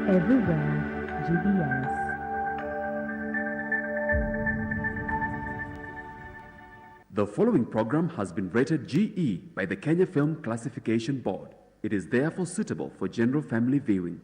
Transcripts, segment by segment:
Everywhere, GBS. The following program has been rated GE by the Kenya Film Classification Board. It is therefore suitable for general family viewing.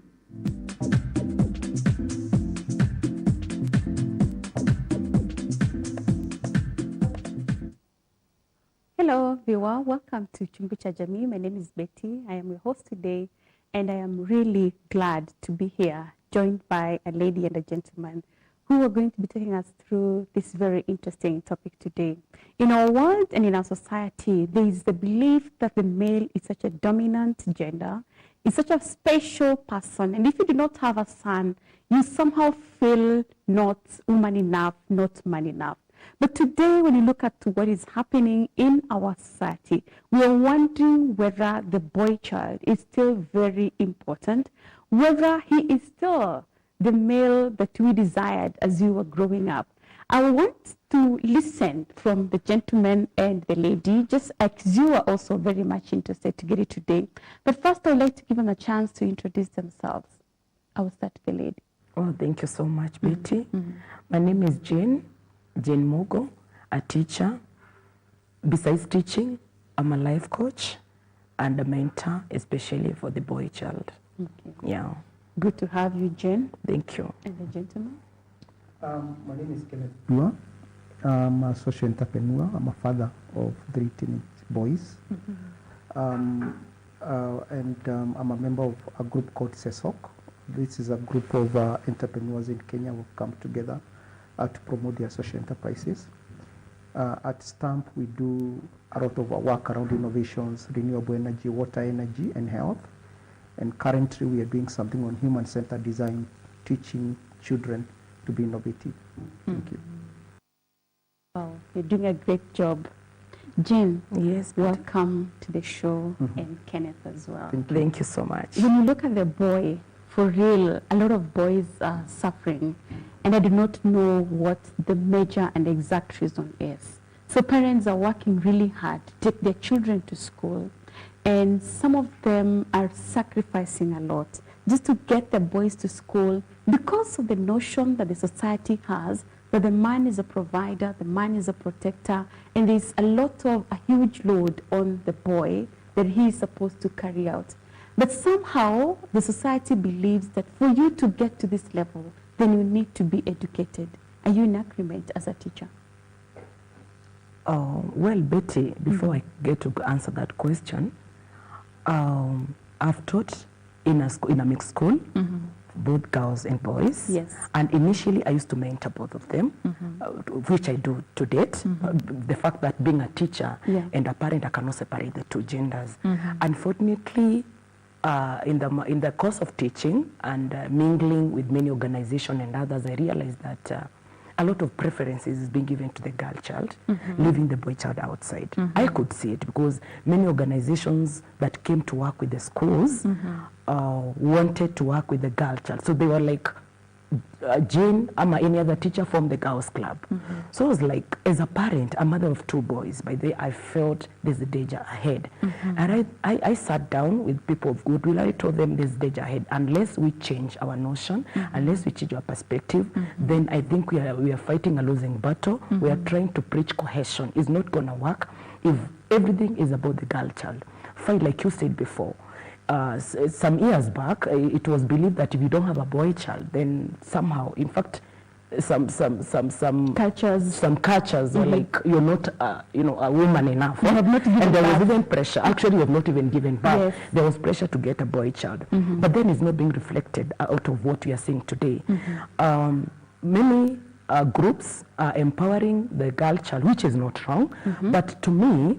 Hello, viewer. Welcome to Chungu Jamii. My name is Betty. I am your host today, and I am really glad to be here, joined by a lady and a gentleman who are going to be taking us through this very interesting topic today. In our world and in our society, there is the belief that the male is such a dominant gender, is such a special person, and if you do not have a son, you somehow feel not woman enough, not man enough. But today, when you look at what is happening in our society, we are wondering whether the boy child is still very important, whether he is still the male that we desired as we were growing up. I want to listen from the gentleman and the lady, just as you are also very much interested to get it today. But first, I would like to give them a chance to introduce themselves. I will start with the lady. Oh, thank you so much, Betty. My name is Jane Mugo, a teacher. Besides teaching, I'm a life coach and a mentor, especially for the boy child. Okay. Yeah. Good to have you, Jen. Thank you. And the gentleman? My name is Kenneth Dua. I'm a social entrepreneur. I'm a father of 3 teenage boys. I'm a member of a group called SESOC. This is a group of entrepreneurs in Kenya who have come together to promote their social enterprises. At STAMP, we do a lot of work around innovations, renewable energy, water energy, and health. And currently, we are doing something on human-centered design, teaching children to be innovative. Thank you. Wow, you're doing a great job. Jen, Yes, welcome to the show, and Kenneth as well. Thank you so much. When you look at the boy, for real, a lot of boys are suffering, and I do not know what the major and exact reason is. So parents are working really hard to take their children to school, and some of them are sacrificing a lot just to get the boys to school because of the notion that the society has that the man is a provider, the man is a protector, and there's a huge load on the boy that he is supposed to carry out. But somehow the society believes that for you to get to this level, then you need to be educated. Are you in agreement as a teacher? Well, Betty, before I get to answer that question, I've taught in a mixed school, both girls and boys. Yes. And initially, I used to mentor both of them, which I do to date. The fact that being a teacher and a parent, I cannot separate the two genders. Unfortunately, in the course of teaching and mingling with many organizations and others, I realized that a lot of preferences is being given to the girl child, leaving the boy child outside. I could see it because many organizations that came to work with the schools wanted to work with the girl child. So they were like, Jane, I'm any other teacher from the girls club. So I was like, as a parent, a mother of 2 boys, by the way, I felt there's a danger ahead. And I sat down with people of goodwill. I told them there's danger ahead. Unless we change our notion, unless we change our perspective, then I think we are fighting a losing battle. We are trying to preach cohesion. It's not going to work if everything is about the girl child. Fight, like you said before. Some years back, it was believed that if you don't have a boy child, then somehow, in fact, some cultures were like, you're not, a woman enough. You have not given and there was birth. even pressure. Actually, you have not even given birth. Yes. There was pressure to get a boy child. But then it's not being reflected out of what we are seeing today. Many groups are empowering the girl child, which is not wrong. But to me,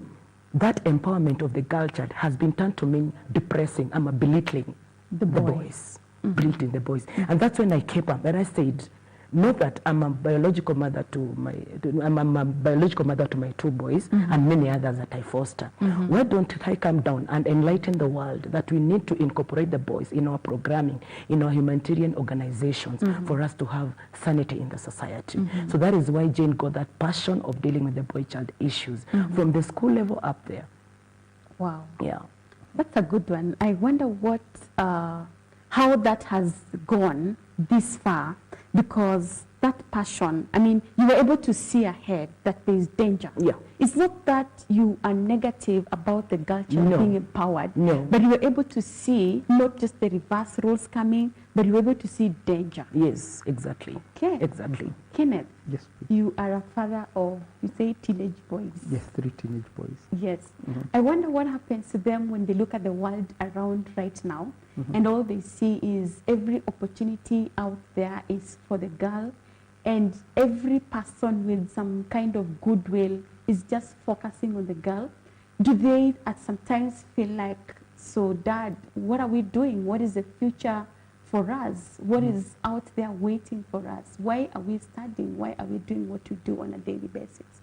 that empowerment of the girl child has been turned to mean depressing. I'm belittling the boys. Belittling the boys. And that's when I came up and I said, not that I'm a biological mother to my 2 boys and many others that I foster. Why don't I come down and enlighten the world that we need to incorporate the boys in our programming, in our humanitarian organizations for us to have sanity in the society. So that is why Jane got that passion of dealing with the boy child issues from the school level up there. Wow. Yeah. That's a good one. I wonder what how that has gone this far, because that passion, I mean, you were able to see ahead that there is danger. Yeah. It's not that you are negative about the girl child No. being empowered, No. but you were able to see not just the reverse roles coming, but you were able to see danger. Yes, exactly. Okay. Exactly. Kenneth, Yes, please. you are a father of, you say, teenage boys. Yes, 3 teenage boys. Yes. I wonder what happens to them when they look at the world around right now, and all they see is every opportunity out there is for the girl, and every person with some kind of goodwill is just focusing on the girl. Do they at sometimes feel like, so Dad, what are we doing? What is the future for us? What is out there waiting for us? Why are we studying? Why are we doing what we do on a daily basis?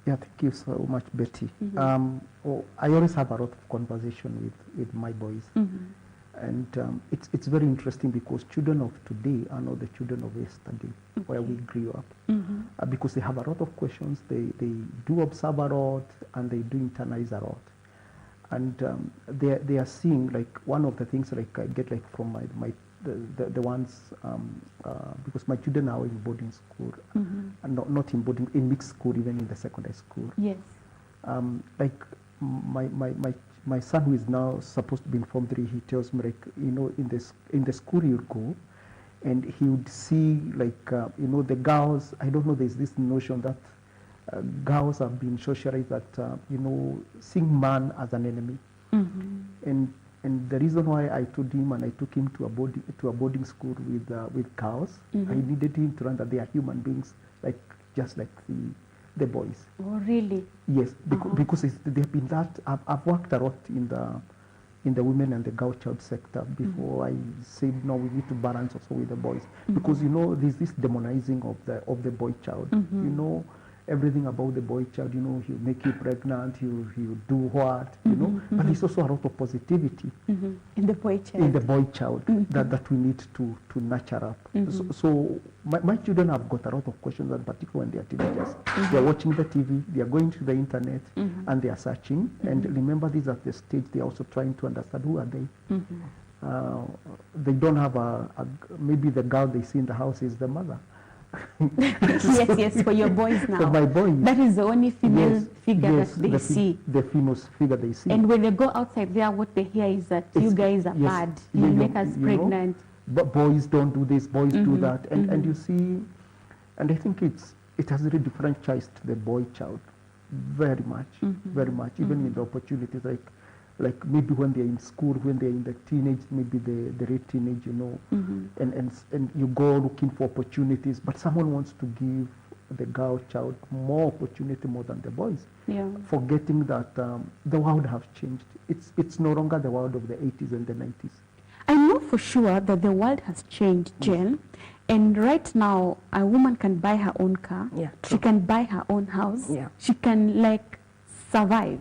Yeah, thank you so much, Betty. I always have a lot of conversation with my boys. And it's very interesting because children of today are not the children of yesterday, where we grew up. Because they have a lot of questions, they do observe a lot, and they do internalize a lot. And they are seeing, like, one of the things like I get like from the ones, because my children are in boarding school, and not in boarding, in mixed school, even in the secondary school. Yes. Like my son, who is now supposed to be in Form 3, he tells me, like, you know, in the school you go, and he would see, like, you know, the girls, I don't know, there's this notion that girls have been socialized that, you know, seeing man as an enemy. And the reason why I told him and I took him to a boarding school with girls, I needed him to learn that they are human beings, like just like the boys. Oh, really? Yes, because they've been that. I've worked a lot in the women and the girl child sector before I said, no, we need to balance also with the boys, because, you know, there's this demonizing of the boy child. You know, everything about the boy child, you know, he'll make you pregnant, he'll do what, you know, but there's also a lot of positivity In the boy child. in the boy child that we need to nurture up. So my children have got a lot of questions, and particularly when they are teenagers. They are watching the TV, they are going to the internet, and they are searching. And remember, these at the stage, they are also trying to understand who are they. They don't have maybe the girl they see in the house is the mother. Yes, for your boys now. For my boys. That is the only female figure that they see. The female figure they see. And when they go outside there, what they hear is that you guys are bad. You make us pregnant. But boys don't do this, boys do that. And you see, and I think it has really differentiated the boy child very much, very much, even in the opportunities, like maybe when they're in school, when they're in the teenage, maybe the late teenage, you know, and you go looking for opportunities, but someone wants to give the girl child more opportunity more than the boys, forgetting that the world has changed. It's no longer the world of the 80s and the 90s. I know for sure that the world has changed, Jen, and right now a woman can buy her own car, she can buy her own house, she can, like, survive.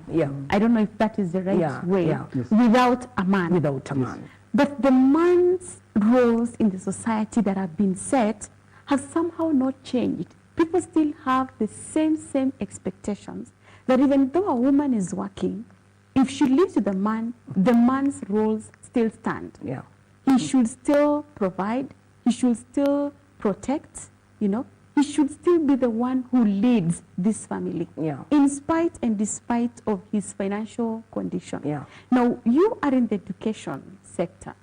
I don't know if that is the right way, without a man. Without a man. But the man's roles in the society that have been set have somehow not changed. People still have the same expectations, that even though a woman is working, if she lives with the man's roles still stand. He should still provide, he should still protect, you know, he should still be the one who leads this family, in spite and despite of his financial condition. Now, you are in the education sector.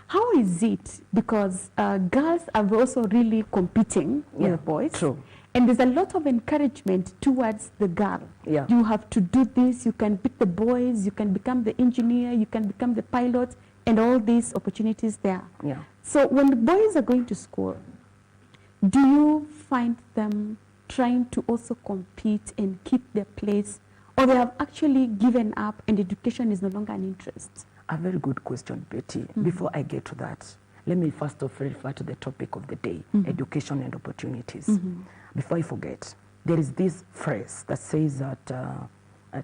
How is it? Because girls are also really competing with the boys. True. And there's a lot of encouragement towards the girl. You have to do this, you can beat the boys, you can become the engineer, you can become the pilot, and all these opportunities there. So when the boys are going to school, do you find them trying to also compete and keep their place, or they have actually given up and education is no longer an interest? A very good question, Betty. Before I get to that, let me first of all refer to the topic of the day, education and opportunities. Before I forget, there is this phrase that says that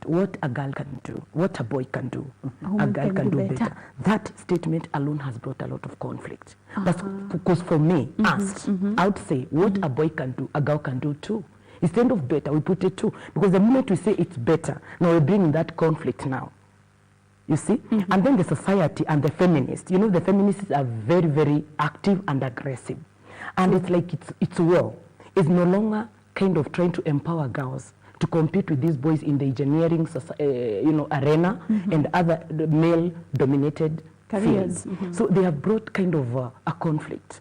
what a girl can do, what a boy can do, a girl can do better. That statement alone has brought a lot of conflict. That's because for me, asked, I would say what a boy can do, a girl can do too. Instead of better, we put it too. Because the moment we say it's better, now we're bringing that conflict now. You see? And then the society and the feminists. You know, the feminists are very, very active and aggressive. And it's like it's war. It's no longer kind of trying to empower girls to compete with these boys in the engineering arena and other male-dominated Careers. fields. So they have brought kind of a conflict,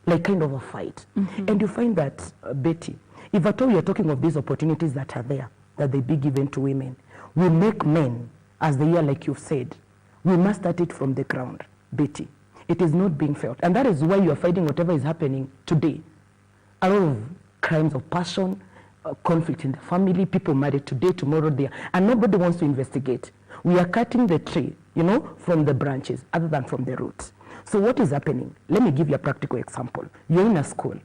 like kind of a fight. And you find that, Betty, if at all you're talking of these opportunities that are there, that they be given to women, we make men, as they are, like you've said, we must start it from the ground, Betty. It is not being felt. And that is why you are fighting whatever is happening today. A lot of crimes of passion, conflict in the family, people married today, tomorrow there, and nobody wants to investigate. We are cutting the tree, you know, from the branches, other than from the roots. So what is happening? Let me give you a practical example. You're in a school,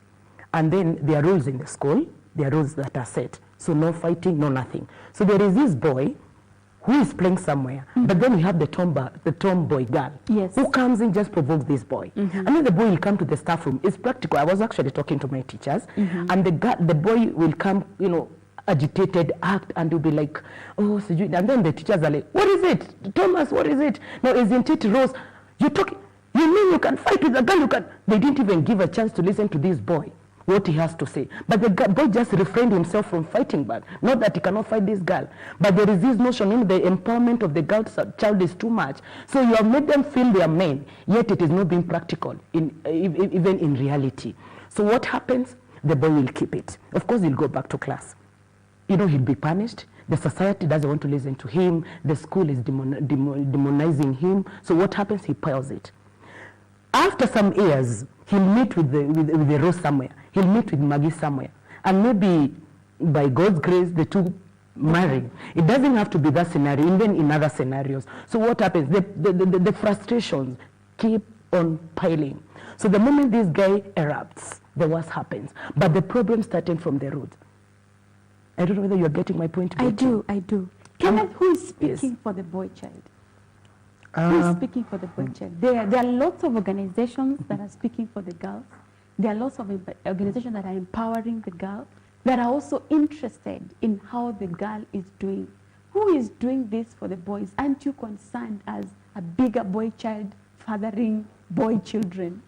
and then there are rules in the school, there are rules that are set. So no fighting, no nothing. So there is this boy who is playing somewhere, but then we have the tomboy girl who comes in, just provokes this boy. And then the boy will come to the staff room. It's practical. I was actually talking to my teachers, and the boy will come, you know, agitated, act, and will be like, oh, so you, and then the teachers are like, what is it? Thomas, what is it? No, isn't it Rose? You mean you can fight with a girl? You can. They didn't even give a chance to listen to this boy, what he has to say. But the boy just refrained himself from fighting back. Not that he cannot fight this girl, but there is this notion in the empowerment of the girl child is too much. So you have made them feel they are men, yet it is not being practical, even in reality. So what happens? The boy will keep it. Of course, he'll go back to class. You know, he'll be punished. The society doesn't want to listen to him. The school is demonizing him. So what happens? He piles it. After some years, he'll meet with the Rose somewhere. He'll meet with Maggie somewhere. And maybe by God's grace, the two marry. It doesn't have to be that scenario, even in other scenarios. So what happens? The frustrations keep on piling. So the moment this guy erupts, the worst happens. But the problem starting from the root. I don't know whether you're getting my point. I do. Kenneth, who is speaking for the boy child? Who is speaking for the boy child? There are lots of organizations that are speaking for the girls. There are lots of organizations that are empowering the girl, that are also interested in how the girl is doing. Who is doing this for the boys? Aren't you concerned as a bigger boy child fathering boy children?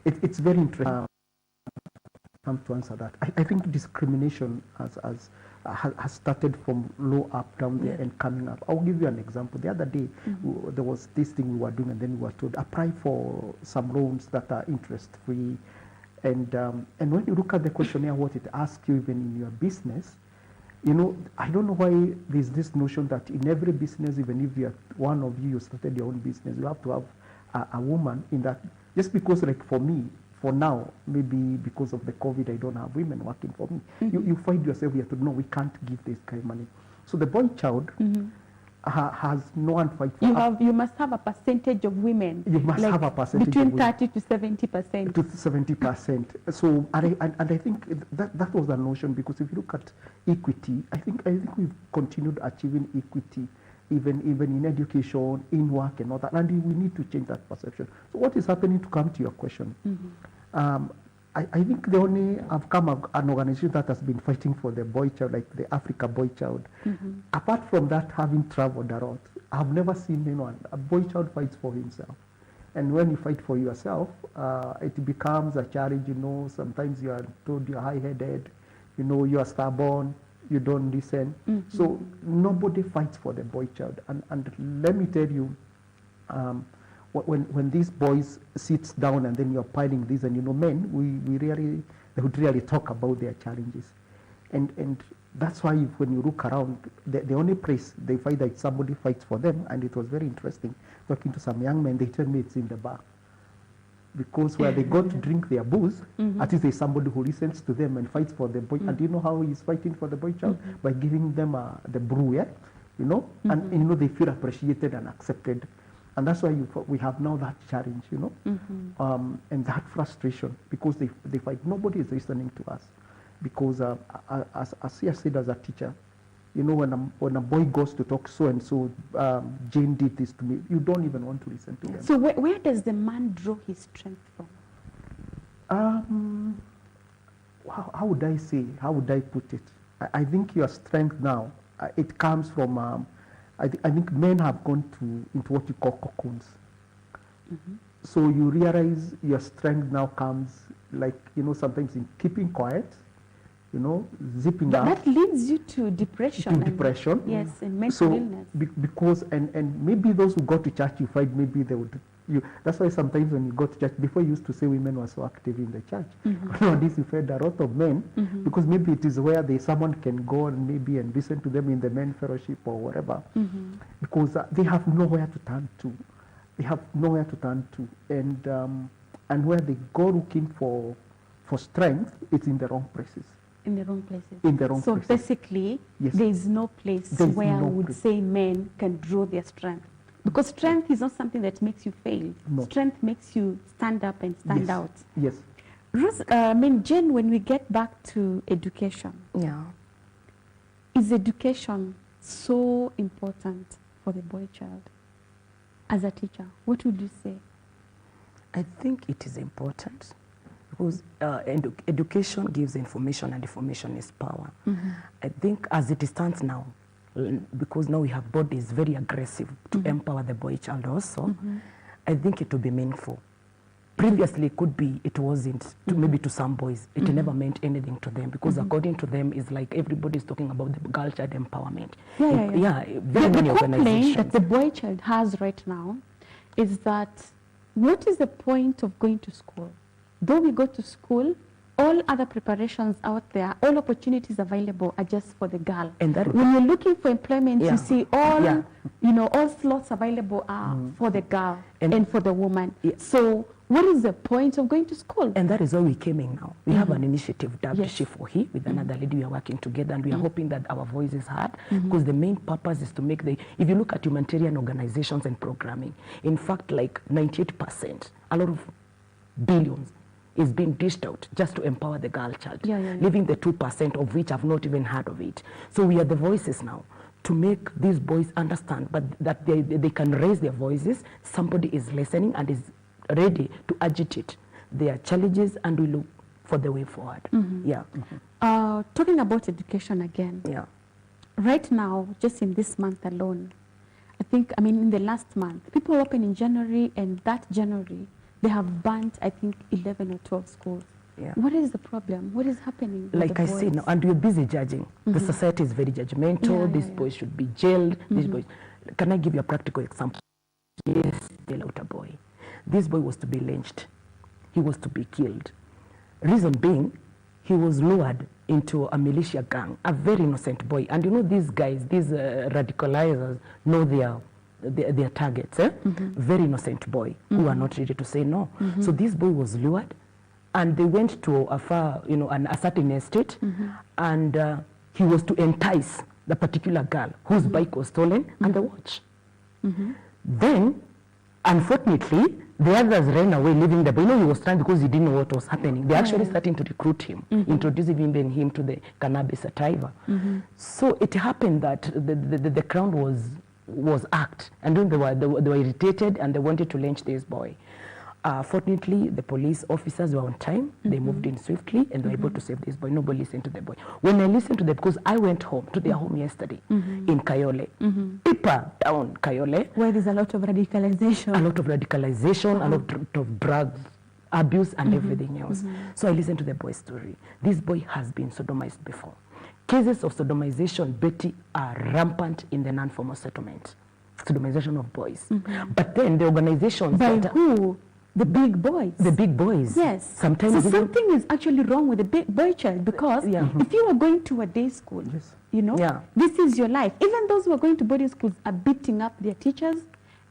It's very interesting to answer that. I think discrimination has started from low up, down there, and coming up. I'll give you an example. The other day, there was this thing we were doing, and then we were told, apply for some loans that are interest-free. And when you look at the questionnaire, what it asks you, even in your business, you know, I don't know why there's this notion that in every business, even if you're one of you started your own business, you have to have a woman in that. Just because, like for me, for now, maybe because of the COVID, I don't have women working for me. You find yourself here to know we can't give this kind of money. So the boy child has no one fight for. You must have a percentage of women. You must have a percentage between of women, 30 to 70%. to 70%. So and I think that was the notion, because if you look at equity, I think we've continued achieving equity. Even in education, in work and all that, and we need to change that perception. So what is happening, to come to your question? I think I've come an organization that has been fighting for the boy child, like the Africa boy child. Apart from that, having traveled a lot, I've never seen anyone. A boy child fights for himself. And when you fight for yourself, it becomes a challenge, you know. Sometimes you are told you're high-headed, you know, you are stubborn, you don't listen. So nobody fights for the boy child. And let me tell you, when these boys sits down and then you're piling this, and you know, men, they would really talk about their challenges. And that's why when you look around, the only place they find that somebody fights for them, and it was very interesting, talking to some young men, they tell me it's in the bar. Because where they go to drink their booze, at least there's somebody who listens to them and fights for the boy. And do you know how he's fighting for the boy child? By giving them the brew, yeah? You know? And you know, they feel appreciated and accepted. And that's why we have now that challenge, you know? And that frustration, because they fight. Nobody is listening to us. Because as he said, as a teacher, you know, when a boy goes to talk so-and-so, Jane did this to me, you don't even want to listen to them. So where does the man draw his strength from? How would I say, how would I put it? I think your strength now, it comes from I think men have gone into what you call cocoons. So you realize your strength now comes, like, sometimes in keeping quiet, zipping But up. that leads you to depression. Depression. Yes, and mental illness. Because, and maybe those who go to church, you find maybe they would, that's why sometimes when you go to church, before you used to say women were so active in the church. Nowadays you find a lot of men, because maybe it is where someone can go and maybe and listen to them in the men fellowship or whatever, because they have nowhere to turn to. They have nowhere to turn to, and where they go looking for strength, it's in the wrong places. In the wrong places. In the wrong places. So basically, Yes. there is no place where I would say men can draw their strength. Because strength is not something that makes you fail. No. Strength makes you stand up and stand out. Yes. Rose, Jen, when we get back to education, Yeah. is education so important for the boy child? As a teacher, what would you say? I think it is important because education gives information, and information is power. I think as it stands now, because now we have bodies very aggressive to empower the boy child also, I think it will be meaningful. Previously, it wasn't, maybe to some boys, it never meant anything to them, because according to them, it's like everybody's talking about the girl child empowerment. Very many the complaint organizations. that the boy child has right now is that, what is the point of going to school? Though we go to school, all other preparations out there, all opportunities available are just for the girl. And that, when you're looking for employment, you see all, all slots available are for the girl and for the woman. So what is the point of going to school? And that is why we came in now. We have an initiative dubbed Shifuhi with another lady. We are working together, and we are hoping that our voice is heard, because the main purpose is to make if you look at humanitarian organizations and programming, in fact, like 98%, a lot of billions is being dished out just to empower the girl child, leaving the 2% of which have not even heard of it. So we are the voices now to make these boys understand, but that they can raise their voices. Somebody is listening and is ready to agitate their challenges, and we look for the way forward. Talking about education again. Right now, just in this month alone, in the last month, people open in January, and that January, they have burnt, 11 or 12 schools. What is the problem? What is happening? Like I say now, and we're busy judging. The society is very judgmental. These boys should be jailed. These boys. Can I give you a practical example? Yes, they allowed a boy. This boy was to be lynched. He was to be killed. Reason being, he was lured into a militia gang, a very innocent boy. And these guys, these radicalizers, know their targets. Very innocent boy who are not ready to say no. So this boy was lured, and they went to a certain estate, and he was to entice the particular girl whose bike was stolen and the watch. Then, unfortunately, the others ran away, leaving the boy. He was trying because he didn't know what was happening. They actually starting to recruit him, introducing him to the cannabis sativa. So it happened that the crowd was act, and then they were irritated, and they wanted to lynch this boy. Fortunately, the police officers were on time. They moved in swiftly, and they were able to save this boy. Nobody listened to the boy. When I listened to them, because I went home to their home yesterday in Kayole, deeper down Kayole, where there's a lot of radicalization. A lot of drug abuse and everything else. So I listened to the boy's story. This boy has been sodomized before. Cases of sodomization, Betty, are rampant in the non-formal settlement. Sodomization of boys. But then the organizations... By who? The big boys. The big boys. Yes. Sometimes so something is actually wrong with the big boy child, because if you are going to a day school, this is your life. Even those who are going to boarding schools are beating up their teachers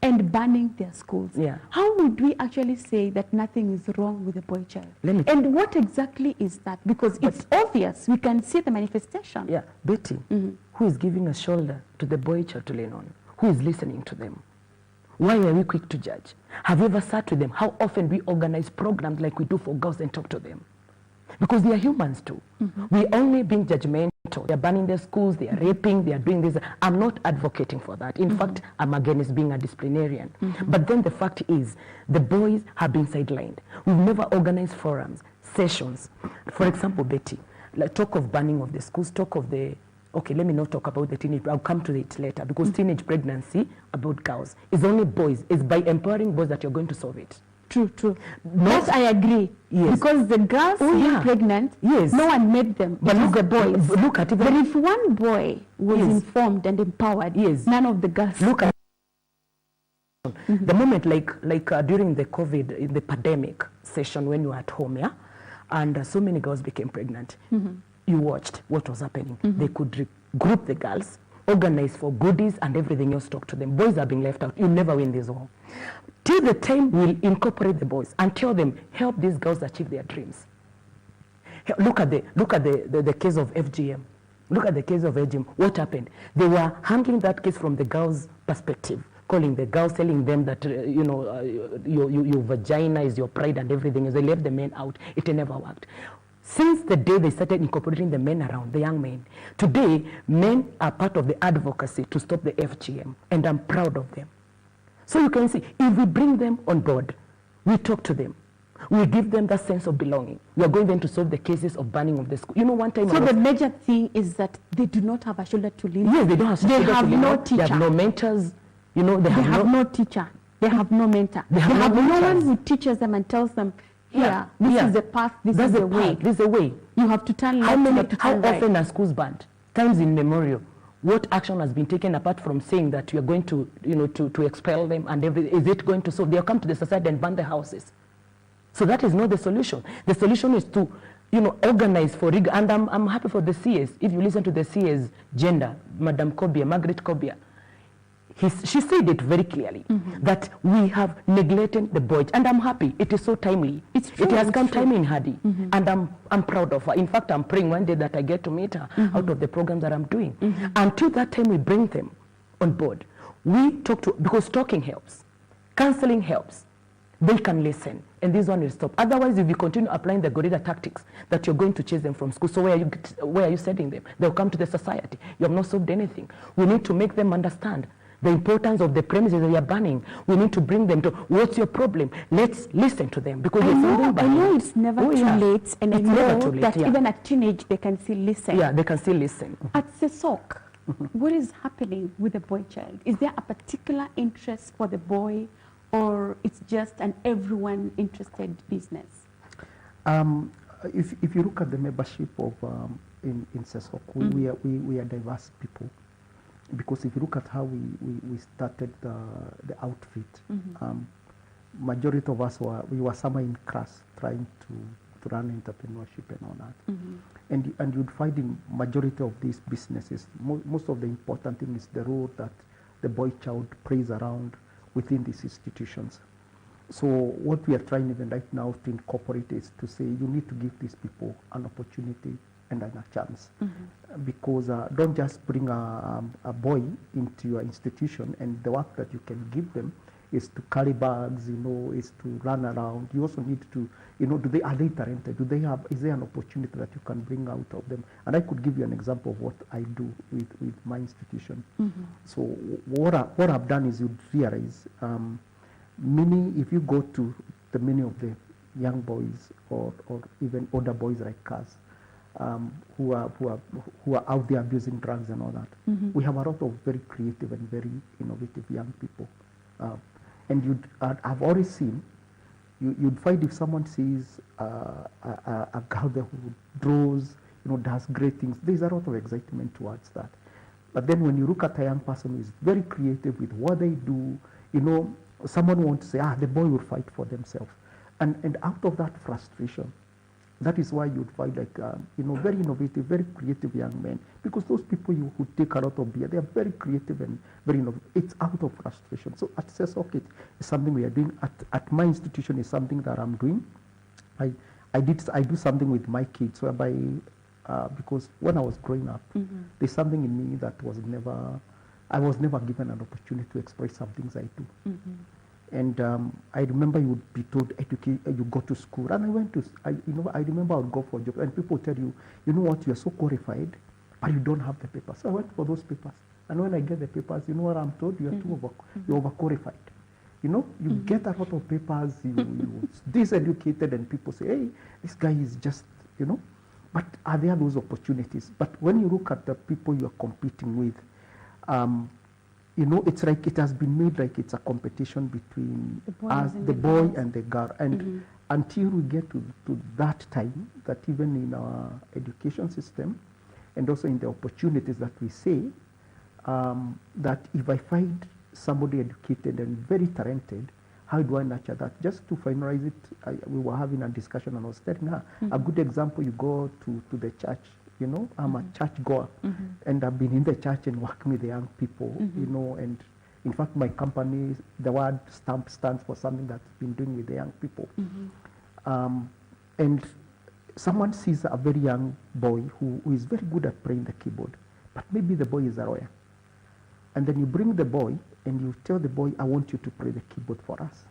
and banning their schools. How would we actually say that nothing is wrong with the boy child? And what exactly is that? Because it's obvious. We can see the manifestation. Betty, who is giving a shoulder to the boy child to lean on? Who is listening to them? Why are we quick to judge? Have you ever sat with them? How often we organize programs like we do for girls and talk to them? Because they are humans too. We only being judgmental. They are banning their schools, they are raping, they are doing this. I'm not advocating for that. In fact, I'm against being a disciplinarian. But then the fact is, the boys have been sidelined. We've never organized forums, sessions. For example, Betty, like talk of banning of the schools, talk of the okay, let me not talk about the teenage, I'll come to it later, because teenage pregnancy about girls is only boys. It's by empowering boys that you're going to solve it. True. That I agree. Yes. Because the girls being pregnant, yes, no one made them. But look at the boys. Look at it. But if one boy was yes, informed and empowered, yes, none of the girls. Look at the moment, like during the COVID, in the pandemic session when you were at home, yeah, and so many girls became pregnant. You watched what was happening. They could group the girls, organize for goodies and everything else, talk to them. Boys are being left out. You'll never win this war. Till the time we'll incorporate the boys and tell them, help these girls achieve their dreams. Look at the case of FGM. Look at the case of FGM. What happened? They were handling that case from the girls' perspective, calling the girls, telling them that your vagina is your pride and everything. As they left the men out, it never worked. Since the day they started incorporating the men around, the young men, today men are part of the advocacy to stop the FGM, and I'm proud of them. So you can see, if we bring them on board, we talk to them, we give them that sense of belonging. We are going then to solve the cases of banning of the school. You know, one time. So the major thing is that they do not have a shoulder to lean. Yes, they don't have. They have no teacher. They have no mentors. You know, they have no teacher. They have no mentor. They have no one who teaches them and tells them, here, this is the path. This is the way. This is the way. You have to turn left. How often are schools banned? Times in memorial. What action has been taken apart from saying that you are going to, to expel them and everything? Is it going to solve? They'll come to the society and burn the houses. So that is not the solution. The solution is to, organize for rigor. And I'm happy for the CS. If you listen to the CS gender, Madam Kobia, Margaret Kobia, she said it very clearly, that we have neglected the boys. And I'm happy. It is so timely. It's true. It has come timely in Hadi. And I'm proud of her. In fact, I'm praying one day that I get to meet her out of the programs that I'm doing. Until that time, we bring them on board. We talk to, because talking helps. Counseling helps. They can listen. And this one will stop. Otherwise, if you continue applying the gorilla tactics, that you're going to chase them from school, so where are you sending them? They'll come to the society. You have not solved anything. We need to make them understand the importance of the premises that we are banning. We need to bring them to, what's your problem? Let's listen to them. Because I know it's never too late, and I know that even at teenage, they can still listen. Yeah, they can still listen. At Sesok, what is happening with the boy child? Is there a particular interest for the boy, or it's just an everyone interested business? If you look at the membership of in Sesok, we are diverse people. Because if you look at how we started the outfit, majority of us were somewhere in class trying to run entrepreneurship and all that. And you'd find in majority of these businesses, most of the important thing is the role that the boy child plays around within these institutions. So what we are trying even right now to incorporate is to say you need to give these people an opportunity and a chance. Because don't just bring a boy into your institution, and the work that you can give them is to carry bags, is to run around. You also need to, are they talented? Is there an opportunity that you can bring out of them? And I could give you an example of what I do with my institution. So what I've done is you'd realize, if you go to many of the young boys or even older boys like us, who are out there abusing drugs and all that. We have a lot of very creative and very innovative young people. And I've always seen, you'd find if someone sees a girl there who draws, does great things, there's a lot of excitement towards that. But then when you look at a young person who is very creative with what they do, someone wants to say, the boy will fight for themselves. And out of that frustration, that is why you'd find very innovative, very creative young men. Because those people who take a lot of beer, they are very creative and very innovative. It's out of frustration. So at Sesok, it's something we are doing. At my institution, is something that I'm doing. I do something with my kids, whereby, because when I was growing up, there's something in me that I was never given an opportunity to express some things I do. And I remember you would be told, you go to school. And I went to, I remember I would go for a job. And people tell you, you know what, you're so qualified, but you don't have the papers. So I went for those papers. And when I get the papers, you know what I'm told? You're you're overqualified. You get a lot of papers, you're diseducated, and people say, hey, this guy is just, But are there those opportunities? But when you look at the people you are competing with, you know, it's like it has been made like it's a competition between the boy and the girl. And until we get to that time, that even in our education system and also in the opportunities that we say, that if I find somebody educated and very talented, how do I nurture that? Just to finalize it, we were having a discussion and I was telling her, a good example, you go to the church, you know, I'm a church goer and I've been in the church and working with the young people, you know, and in fact my company, the word stamp stands for something that's been doing with the young people. And someone sees a very young boy who is very good at playing the keyboard, but maybe the boy is a lawyer. And then you bring the boy and you tell the boy, I want you to play the keyboard for us.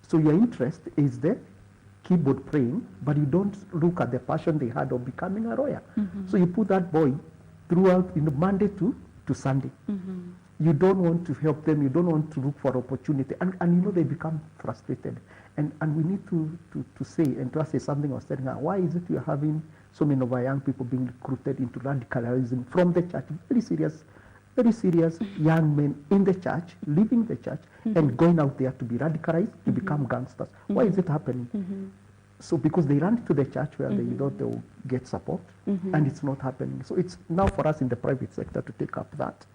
So your interest is the keyboard playing, but you don't look at the passion they had of becoming a lawyer. So you put that boy throughout, you know, Monday to Sunday. You don't want to help them, you don't want to look for opportunity, and you know they become frustrated. And we need to say, and to say something I was telling her, why is it you're having so many of our young people being recruited into radicalism from the church? Very serious young men in the church, leaving the church and going out there to be radicalized, to become gangsters. Why is it happening? So because they run to the church where they thought they will get support, and it's not happening. So it's now for us in the private sector to take up that.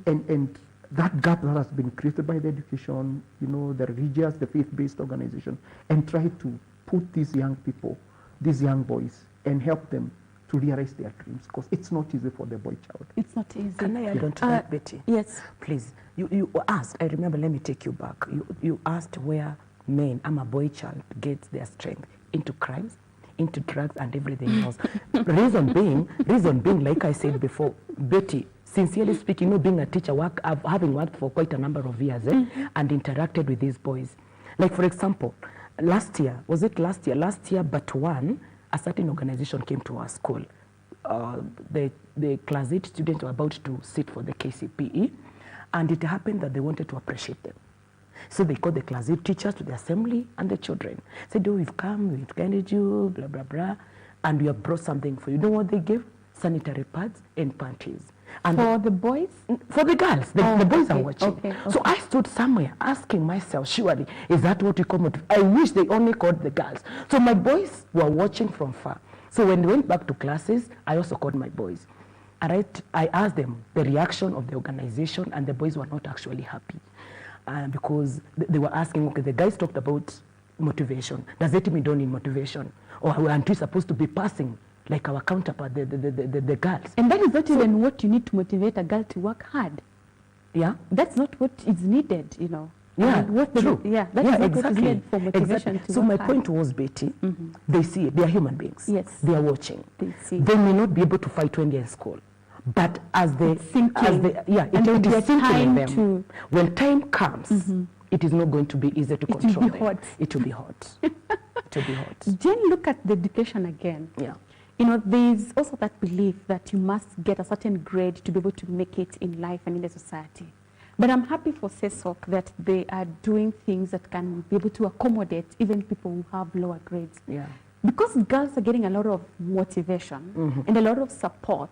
And that gap that has been created by the education, you know, the religious, the faith-based organization, and try to put these young people, these young boys, and help them to realize their dreams, because it's not easy for the boy child. It's not easy. Can I add on to that, Betty? Yes. Please. You asked, I remember, let me take you back. You asked where men, I'm a boy child, gets their strength into crimes, into drugs and everything else. reason being, like I said before, Betty, sincerely speaking, you know, being a teacher, having worked for quite a number of years and interacted with these boys. Like, for example, last year, but one, a certain organization came to our school. The class 8 students were about to sit for the KCPE, and it happened that they wanted to appreciate them. So they called the class 8 teachers to the assembly and the children. Said, oh, we've come, we've guided you, blah, blah, blah, and we have brought something for you. You know what they gave? Sanitary pads and panties. And for the boys? For the girls. The boys are watching. Okay. So I stood somewhere asking myself, surely, is that what you call motive? I wish they only called the girls. So my boys were watching from far. So when they went back to classes, I also called my boys. And I asked them the reaction of the organization, and the boys were not actually happy. Because they were asking, okay, the guys talked about motivation. Does it mean don't need motivation? Or aren't we supposed to be passing like our counterpart, the girls? And that is not even what you need to motivate a girl to work hard. Yeah? That's not what is needed, you know. Yeah, true. Yeah, exactly. For motivation exactly. to So work my hard. point was, Betty, they see it. They are human beings. Yes. They are watching. They see. They may not be able to fight when they're in school. But as they, it is sinking in them. When time comes, it is not going to be easy to control them. It will be hot. It will be hot. Jane, look at the education again. Yeah. You know, there's also that belief that you must get a certain grade to be able to make it in life and in the society. But I'm happy for CESOC that they are doing things that can be able to accommodate even people who have lower grades. Yeah. Because girls are getting a lot of motivation and a lot of support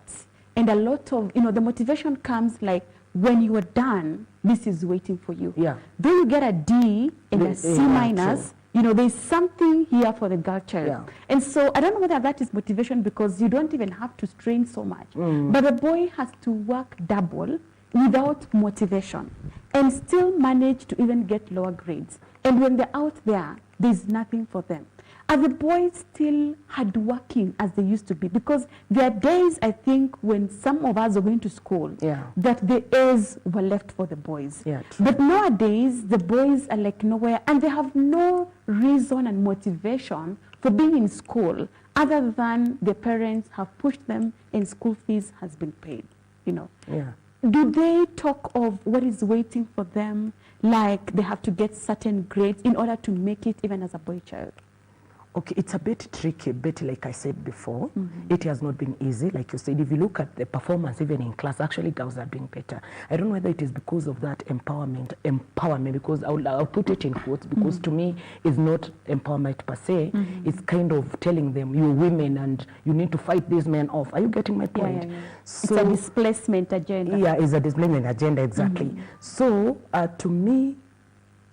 and a lot of, you know, the motivation comes like, when you are done, this is waiting for you. Yeah. Though you get a D and a C minus, you know, there's something here for the girl child. Yeah. And so I don't know whether that is motivation, because you don't even have to strain so much. But the boy has to work double without motivation and still manage to even get lower grades. And when they're out there, there's nothing for them. Are the boys still hardworking as they used to be? Because there are days, I think, when some of us are going to school, that the A's were left for the boys. Yeah, but nowadays, the boys are like nowhere, and they have no reason and motivation for being in school other than their parents have pushed them and school fees has been paid, you know. Yeah. Do they talk of what is waiting for them, like they have to get certain grades in order to make it even as a boy child? Okay, it's a bit tricky, but like I said before, it has not been easy. Like you said, if you look at the performance, even in class, actually girls are doing better. I don't know whether it is because of that empowerment, because I'll put it in quotes, because to me, it's not empowerment per se. It's kind of telling them, you're women and you need to fight these men off. Are you getting my point? Yeah. So, it's a displacement agenda. Yeah, it's a displacement agenda, exactly. So to me,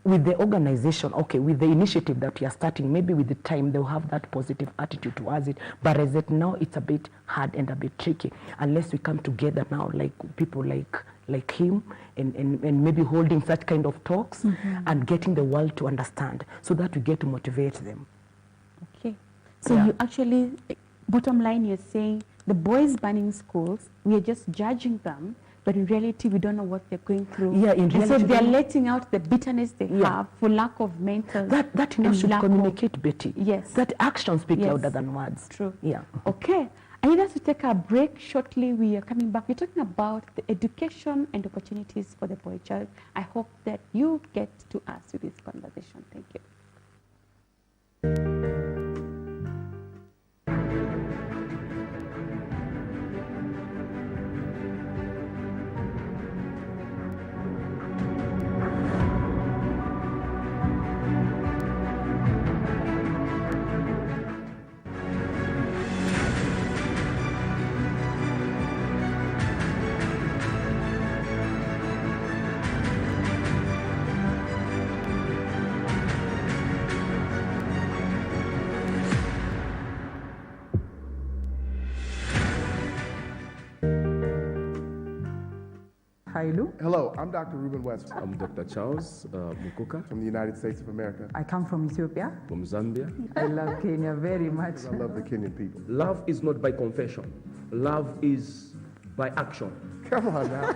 with the organization, okay, with the initiative that we are starting, maybe with the time they'll have that positive attitude towards it. But as it now, it's a bit hard and a bit tricky unless we come together now, like people like him, and maybe holding such kind of talks and getting the world to understand, so that we get to motivate them. Okay, so you actually, bottom line, you're saying the boys banning schools, we are just judging them. But in reality, we don't know what they're going through. Yeah, in reality. And so they're letting out the bitterness they have for lack of mental. That enough should communicate, Betty. Yes. That actions speak louder than words. True. Yeah. Okay. I need us to take a break shortly. We are coming back. We're talking about the education and opportunities for the boy child. I hope that you get to us with this conversation. Thank you. Hello, I'm Dr. Ruben West. I'm Dr. Charles Mukuka From the United States of America. I come from Ethiopia. from Zambia. I love Kenya very much. I love the Kenyan people. Love is not by confession. Love is by action. Come on now.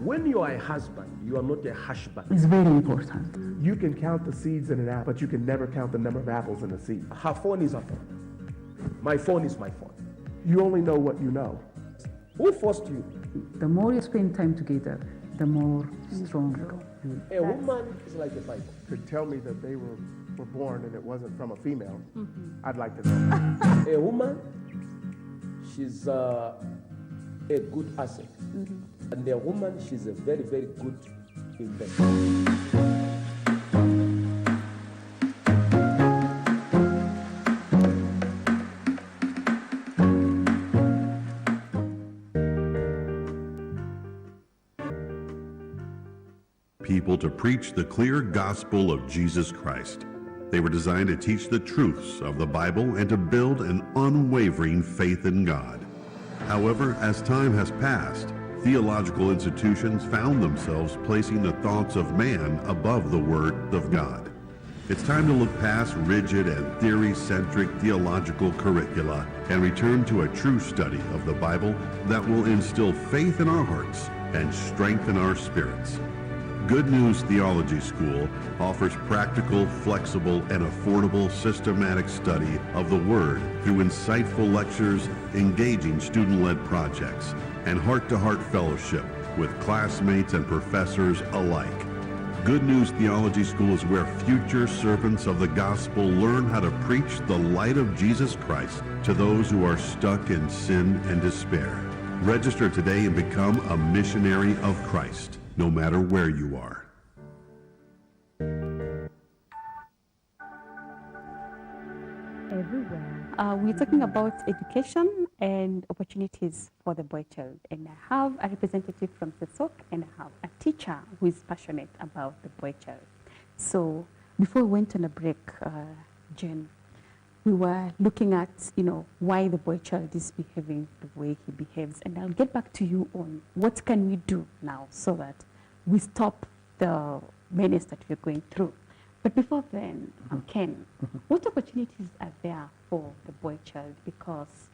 When you are a husband, you are not a husband. It's very important. You can count the seeds in an apple, but you can never count the number of apples in a seed. Her phone is her phone. My phone is my phone. You only know what you know. Who forced you? The more you spend time together, the more strong. A woman is like a Bible. Could tell me that they were born and it wasn't from a female, I'd like to know. A woman, she's a good asset. And a woman, she's a very, very good investment. People to preach the clear gospel of Jesus Christ. They were designed to teach the truths of the Bible and to build an unwavering faith in God. However, as time has passed, theological institutions found themselves placing the thoughts of man above the Word of God. It's time to look past rigid and theory-centric theological curricula and return to a true study of the Bible that will instill faith in our hearts and strengthen our spirits. Good News Theology School offers practical, flexible, and affordable systematic study of the Word through insightful lectures, engaging student-led projects, and heart-to-heart fellowship with classmates and professors alike. Good News Theology School is where future servants of the gospel learn how to preach the light of Jesus Christ to those who are stuck in sin and despair. Register today and become a missionary of Christ, no matter where you are. Everywhere. We're talking about education and opportunities for the boy child. And I have a representative from Sesok and I have a teacher who is passionate about the boy child. So before we went on a break, Jen, we were looking at, why the boy child is behaving the way he behaves. And I'll get back to you on what can we do now so that we stop the menace that we're going through. But before then, Ken, what opportunities are there for the boy child? Because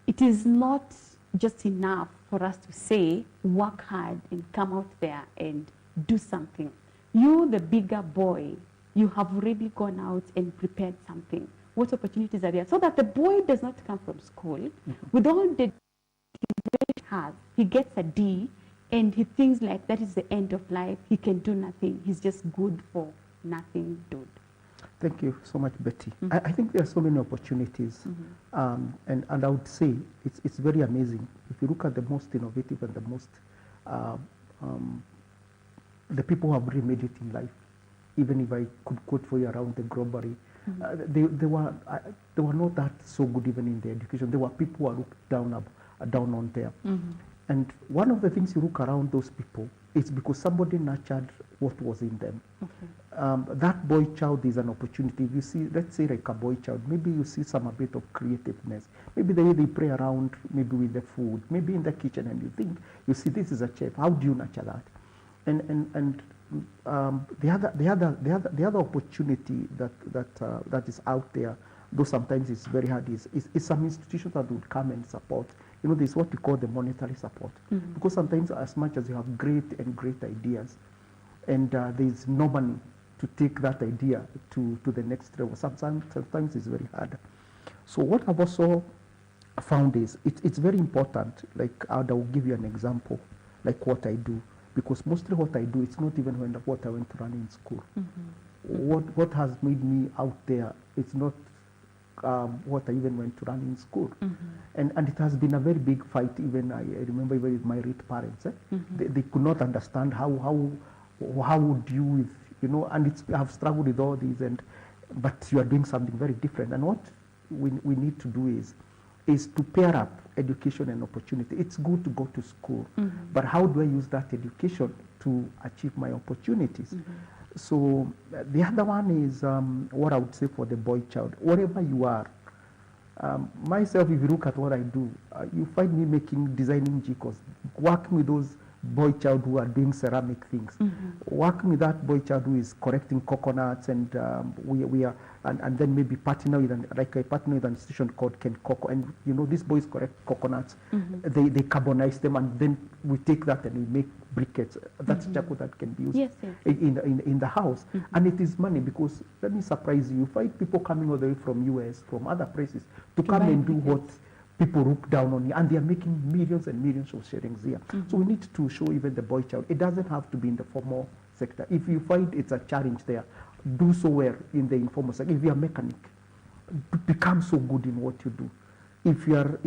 it is not just enough for us to say, work hard and come out there and do something. You, the bigger boy, you have already gone out and prepared something. What opportunities are there? So that the boy does not come from school with all the he has. He gets a D and he thinks like that is the end of life. He can do nothing. He's just good for nothing, dude. Thank you so much, Betty. I think there are so many opportunities, and I would say it's very amazing. If you look at the most innovative and the most, the people who have really made it in life, even if I could quote for you around the globally, they were not that so good even in their education. There were people who are looked down on there. And one of the things you look around those people is because somebody nurtured what was in them. That boy child is an opportunity. If you see, let's say like a boy child, maybe you see a bit of creativeness. Maybe the way they play around, maybe with the food, maybe in the kitchen, and you think, you see, this is a chef. How do you nurture that? And the other opportunity that is out there, though sometimes it's very hard, is some institutions that would come and support. You know, there's what we call the monetary support. Because sometimes as much as you have great ideas, and there's no money to take that idea to the next level, sometimes it's very hard. So what I've also found is, it's very important, like I will give you an example, like what I do. Because mostly what I do, it's not even what I went to run in school. What has made me out there, it's not what I even went to run in school. And it has been a very big fight. Even I remember even with my late parents. They could not understand how would you, with, you know, and I've struggled with all these, but you are doing something very different. And what we need to do is to pair up education and opportunity. It's good to go to school, but how do I use that education to achieve my opportunities? So the other one is what I would say for the boy child, wherever you are. Myself, if you look at what I do, you find me designing jikos, working with those boy child who are doing ceramic things, working with that boy child who is collecting coconuts, and we are, and then maybe partner with I partner with an institution called Ken Coco, and you know, these boys collect coconuts, they carbonize them, and then we take that and we make briquettes. That's charcoal that can be used in the house, and it is money, because let me surprise you, you find people coming all the way from US, from other places, to come and do what people look down on you, and they are making millions and millions of shillings here. So we need to show even the boy child. It doesn't have to be in the formal sector. If you find it's a challenge there, do so well in the informal sector. If you are a mechanic, become so good in what you do. If you are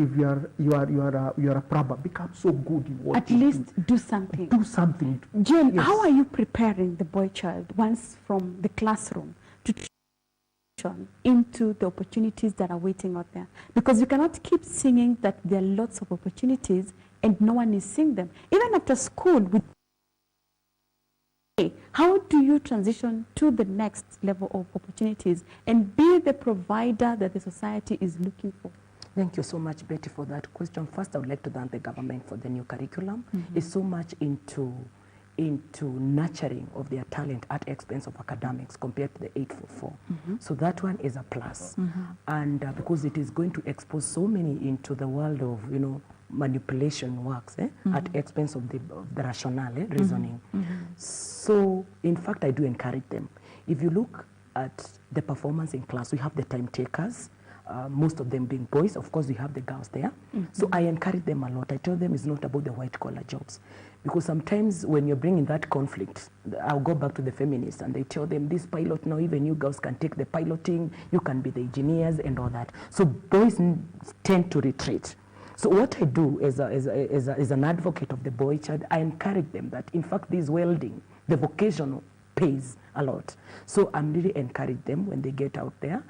a plumber, become so good in what you do. At least do something. Do something. Jane, how are you preparing the boy child once from the classroom to into the opportunities that are waiting out there? Because you cannot keep singing that there are lots of opportunities and no one is seeing them. Even after school, how do you transition to the next level of opportunities and be the provider that the society is looking for? Thank you so much, Betty, for that question. First, I would like to thank the government for the new curriculum. It's so much into nurturing of their talent at expense of academics compared to the 844. So that one is a plus. And because it is going to expose so many into the world of, you know, manipulation works at expense of the rationale, reasoning. So, in fact, I do encourage them. If you look at the performance in class, we have the time takers, most of them being boys. Of course, we have the girls there. So I encourage them a lot. I tell them it's not about the white-collar jobs. Because sometimes when you're bringing that conflict, I'll go back to the feminists and they tell them, this pilot, now even you girls can take the piloting, you can be the engineers and all that. So boys tend to retreat. So what I do as an advocate of the boy child, I encourage them that, in fact, this welding, the vocational, pays a lot. So I'm really encourage them when they get out there.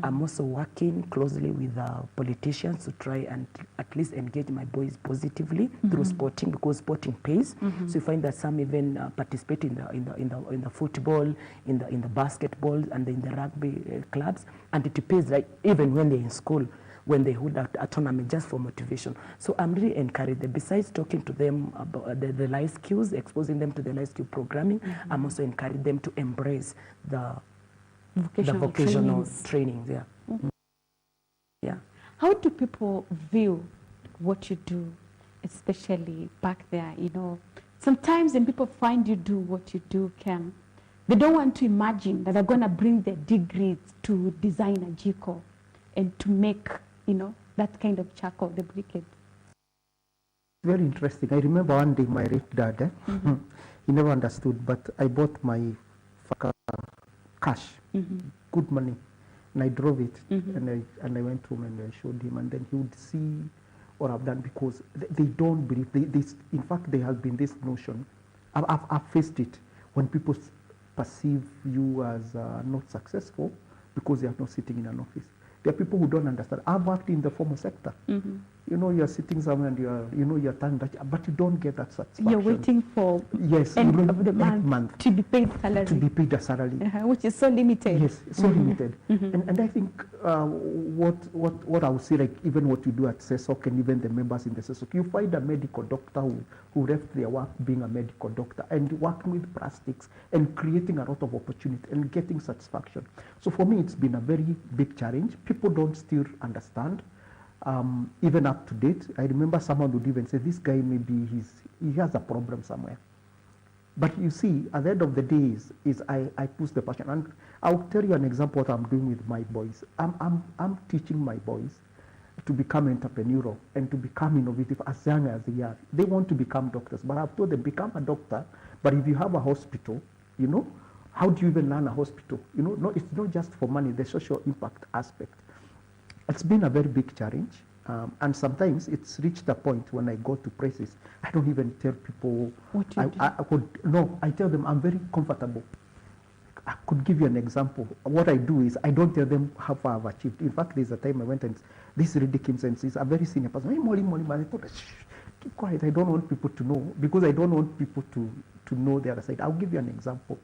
I'm also working closely with politicians to try and at least engage my boys positively through sporting, because sporting pays. So you find that some even participate in the football, in the basketball, and in the rugby clubs, and it pays, like even when they're in school, when they hold a tournament, just for motivation. So I'm really encouraged that besides talking to them about the life skills, exposing them to the life skill programming, I'm also encouraging them to embrace the vocational trainings. Yeah. How do people view what you do, especially back there? You know, sometimes when people find you do what you do, they don't want to imagine that they're going to bring their degrees to design a jiko and to make, you know, that kind of charcoal, the briquette. Very interesting. I remember one day my late dad, he never understood, but I bought my cash. good money. And I drove it, and I went home and I showed him, and then he would see what I've done, because they don't believe. In fact, there has been this notion. I've faced it when people perceive you as not successful because you are not sitting in an office. There are people who don't understand. I've worked in the formal sector. You know, you're sitting somewhere and you're telling that, but you don't get that satisfaction. You're waiting for end of the month to be paid salary. To be paid a salary. Which is so limited. Yes, so limited. And I think what I would say, like even what you do at CESOC and even the members in the CESOC, you find a medical doctor who left their work being a medical doctor and working with plastics and creating a lot of opportunity and getting satisfaction. So for me, it's been a very big challenge. People don't still understand. Even up to date, I remember someone would even say, this guy maybe he has a problem somewhere. But you see, at the end of the day is I push the passion. And I'll tell you an example what I'm doing with my boys. I'm teaching my boys to become entrepreneurial and to become innovative as young as they are. They want to become doctors, but I've told them, become a doctor, but if you have a hospital, you know, how do you even run a hospital? You know, no, it's not just for money, the social impact aspect. It's been a very big challenge, and sometimes it's reached a point when I go to places, I don't even tell people what you do. I tell them I'm very comfortable. I could give you an example. What I do is I don't tell them how far I've achieved. In fact, there's a time I went and this lady came and says, a very senior person, hey, Molly, I thought, shh, keep quiet. I don't want people to know, because I don't want people to know the other side. I'll give you an example.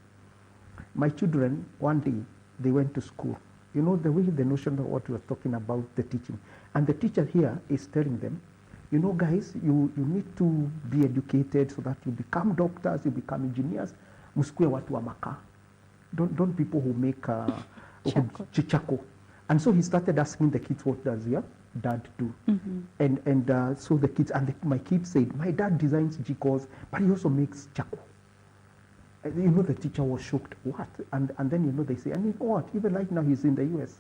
My children, one day, they went to school. You know, the way the notion of what we were talking about, the teaching. And the teacher here is telling them, you know, guys, you need to be educated so that you become doctors, you become engineers. Musikue watu wa makaa. Don't people who make chichako. And so he started asking the kids, what does your dad do? And so the kids, and my kids said, my dad designs jikos, but he also makes chako. You know, the teacher was shocked. What? And then, you know, they say, and you know what? Even right now, he's in the US.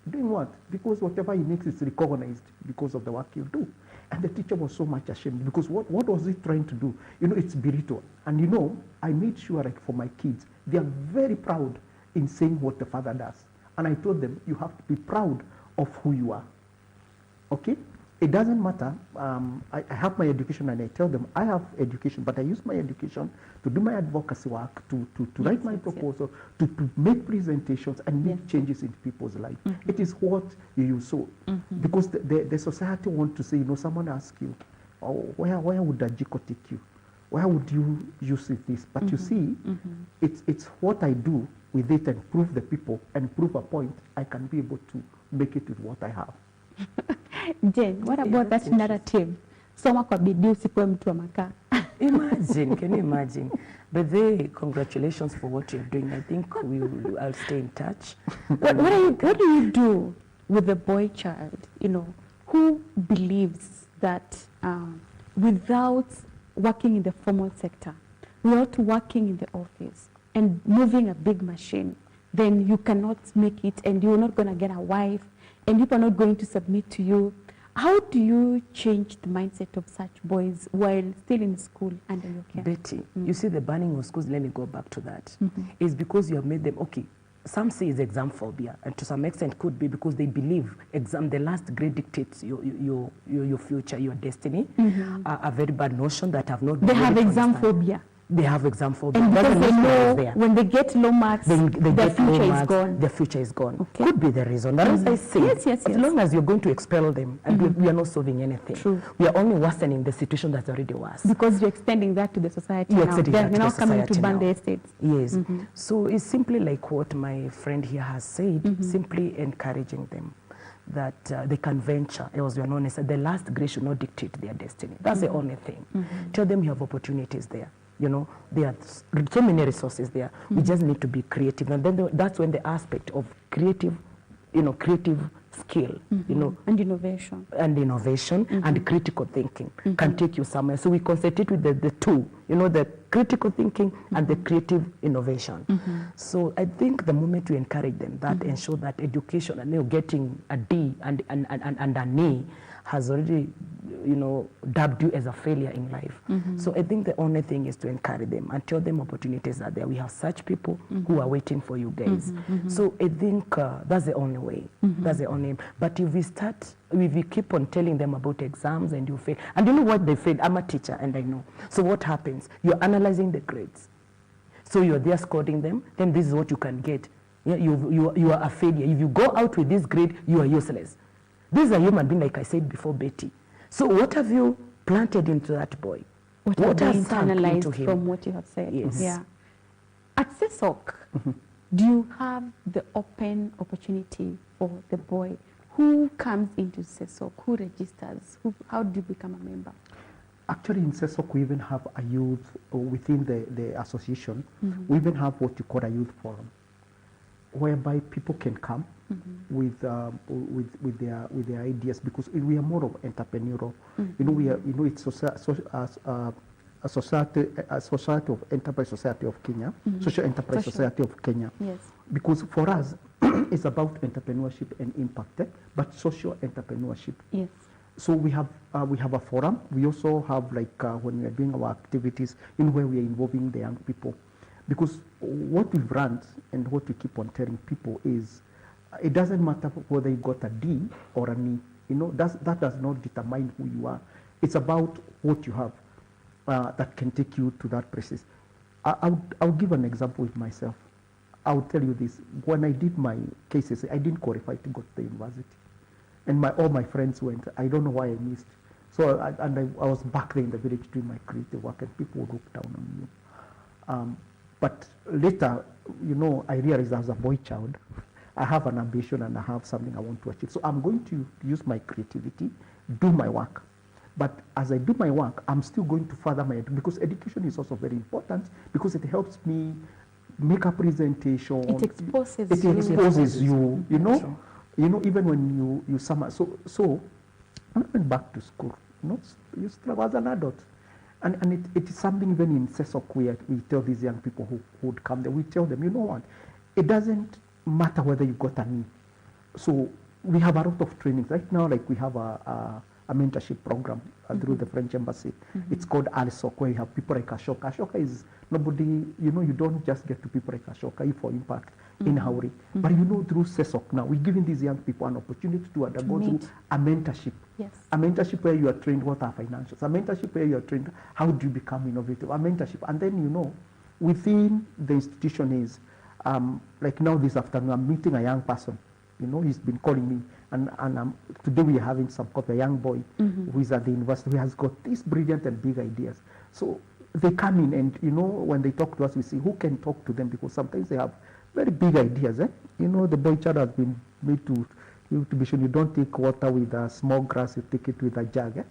Doing what? Because whatever he makes is recognized because of the work you do. And the teacher was so much ashamed, because what was he trying to do? You know, it's burrito. And you know, I made sure, like, for my kids, they are very proud in saying what the father does. And I told them, you have to be proud of who you are. Okay? It doesn't matter. I have my education, and I tell them I have education, but I use my education to do my advocacy work, to write my proposal, to make presentations and make changes in people's life. It is what you use. So, because the society wants to say, you know, someone asks you, oh, where would a jiko take you? Where would you use this? But you see, it's what I do with it and prove the people and prove a point, I can be able to make it with what I have. Jen, what about that narrative? Soma kwa bidii usikuwe mtu wa makaa. Imagine, can you imagine? But congratulations for what you're doing. I think I'll stay in touch. What do you do with the boy child, you know, who believes that without working in the formal sector, without working in the office and moving a big machine, then you cannot make it and you're not going to get a wife and people are not going to submit to you. How do you change the mindset of such boys while still in school under your care? Betty, you see the banning of schools, let me go back to that. It's because you have made them, okay, some say it's exam phobia, and to some extent could be because they believe the last grade dictates your future, your destiny. A very bad notion that have not been. They have exam phobia. They have exam phobia. And because they know when they get low marks, their future is gone. Their future is gone. Okay. Could be the reason. But as I say, yes. as long as you're going to expel them, and we are not solving anything. True. We are only worsening the situation that's already worse. Because you're extending that to the society You're now. extending They're that to now the coming to society ban now. the estates. Yes. So it's simply like what my friend here has said, simply encouraging them that they can venture. As we are known as the last grade should not dictate their destiny. That's the only thing. Tell them you have opportunities there. You know, there are so many resources there. We just need to be creative. And then that's when the aspect of creative skill, you know. And innovation. And innovation and critical thinking can take you somewhere. So we concentrate with the two, you know, the critical thinking and the creative innovation. So I think the moment we encourage them, that ensure that education and, you know, getting a D and an E has already, you know, dubbed you as a failure in life. So I think the only thing is to encourage them and tell them opportunities are there. We have such people who are waiting for you guys. So I think that's the only way. That's the only. But if we keep on telling them about exams and you fail, and you know what they fail, I'm a teacher and I know. So what happens? You're analyzing the grades. So you're there scoring them, then this is what you can get. Yeah, you are a failure. If you go out with this grade, you are useless. This is a human being, like I said before, Betty. So what have you planted into that boy? What has internalized from what you have said? Yes. Yeah. At CESOC, do you have the open opportunity for the boy? Who comes into CESOC? Who registers? How do you become a member? Actually, in CESOC, we even have a youth within the association. We even have what you call a youth forum, whereby people can come with their ideas, because we are more of entrepreneurial. You know, it's a society of enterprise society of Kenya, social enterprise society of Kenya. Yes. Because for us, it's about entrepreneurship and impact, but social entrepreneurship. Yes. So we have a forum. We also have, like, when we are doing our activities, in where we are involving the young people. Because what we've learned and what we keep on telling people is, it doesn't matter whether you got a D or an E. You know, that does not determine who you are. It's about what you have that can take you to that places. I'll give an example with myself. I'll tell you this. When I did my cases, I didn't qualify to go to the university. And all my friends went. I don't know why I missed. So I was back there in the village doing my creative work, and people would look down on me. But later, you know, I realized as a boy child, I have an ambition and I have something I want to achieve. So I'm going to use my creativity, do my work. But as I do my work, I'm still going to further my education, because education is also very important, because it helps me make a presentation. It exposes you, you know. Sure. You know, even when you summer. So when I went back to school, you know, you still as an adult. And it is something even in CESOC where we tell these young people who would come there, we tell them, you know what, it doesn't matter whether you got an E. So we have a lot of trainings. Right now, like, we have a mentorship program through the French Embassy. It's called ALSOC, where you have people like Ashoka. Ashoka is nobody, you know, you don't just get to people like Ashoka for impact in Hauri. But, you know, through CESOC now, we're giving these young people an opportunity to undergo through a mentorship. Yes. A mentorship where you are trained what are financials. A mentorship where you are trained how do you become innovative. A mentorship. And then, you know, within the institution is, like now this afternoon, I'm meeting a young person. You know, he's been calling me. And today we are having some copy, a young boy who is at the university, who has got these brilliant and big ideas. So they come in, and, you know, when they talk to us, we see who can talk to them, because sometimes they have very big ideas. You know, the boy child has been made to be sure you don't take water with a small glass, you take it with a jug.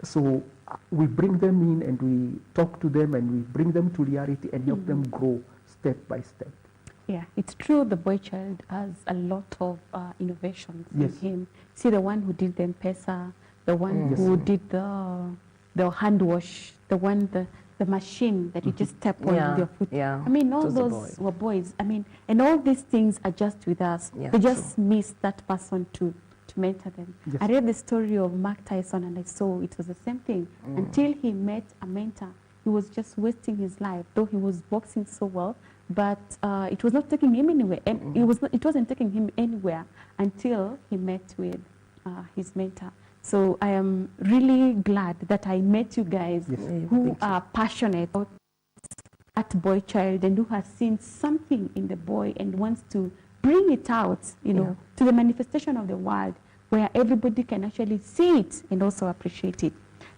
So we bring them in and we talk to them and we bring them to reality and help them grow step by step. Yeah, it's true the boy child has a lot of innovations in him. See, the one who did the M-Pesa, the one who did the hand wash, the machine that you just tap on with your foot. Yeah. I mean, all those were boys. I mean, and all these things are just with us. Yeah, they just miss that person to mentor them. Yes. I read the story of Mark Tyson, and I saw it was the same thing. Until he met a mentor, he was just wasting his life, though he was boxing so well. But it was not taking him anywhere, and it wasn't taking him anywhere until he met with his mentor. So I am really glad that I met you guys who are passionate about that boy child and who has seen something in the boy and wants to bring it out, you know, to the manifestation of the world, where everybody can actually see it and also appreciate it.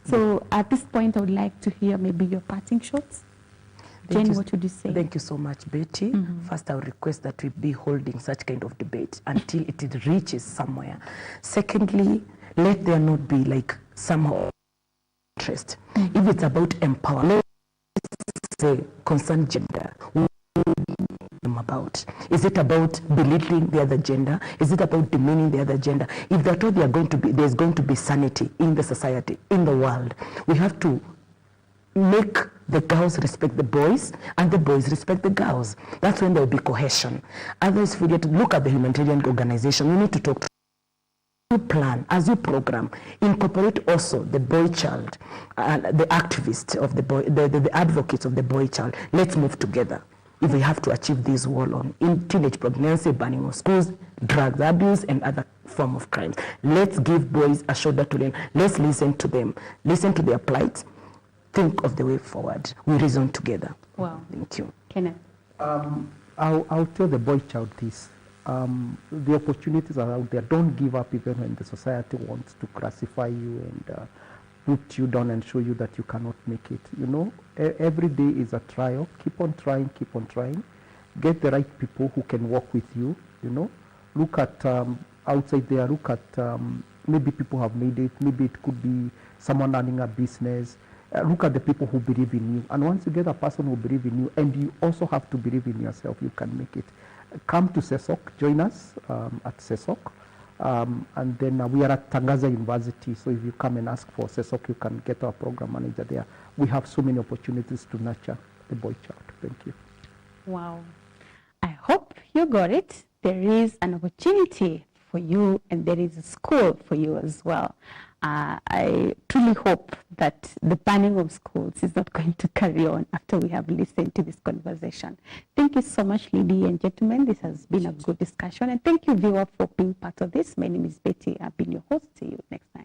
So at this point, I would like to hear maybe your parting shots. Jenny, what would you say? Thank you so much, Betty. First, I would request that we be holding such kind of debate until it reaches somewhere. Secondly, let there not be like somehow interest. If it's about empowerment, let's say concern gender, them about? Is it about belittling the other gender? Is it about demeaning the other gender? If they're told there's going to be sanity in the society, in the world, we have to make the girls respect the boys and the boys respect the girls. That's when there will be cohesion. Otherwise, if we get to look at the humanitarian organization, we need to talk to you plan, as you program, incorporate also the boy child, the activists of the boy, the advocates of the boy child. Let's move together. If we have to achieve this wall on in teenage pregnancy, banning of schools, drug abuse, and other form of crimes, let's give boys a shoulder to lean. Let's listen to them, listen to their plight, think of the way forward. We reason together. Wow. Thank you. Kenneth. I'll tell the boy child this. The opportunities are out there. Don't give up even when the society wants to classify you and put you down and show you that you cannot make it. You know, every day is a trial. Keep on trying, keep on trying. Get the right people who can work with you, you know. Look at outside there, look at maybe people have made it. Maybe it could be someone running a business. Look at the people who believe in you. And once you get a person who believes in you, and you also have to believe in yourself, you can make it. Come to SESOC, join us at SESOC. And then we are at Tangaza University, so if you come and ask for SESOC, you can get our program manager there. We have so many opportunities to nurture the boy child. Thank you. Wow. I hope you got it. There is an opportunity for you, and there is a school for you as well. I truly hope that the banning of schools is not going to carry on after we have listened to this conversation. Thank you so much, ladies and gentlemen. This has been a good discussion. And thank you, viewer, for being part of this. My name is Betty. I've been your host. See you next time.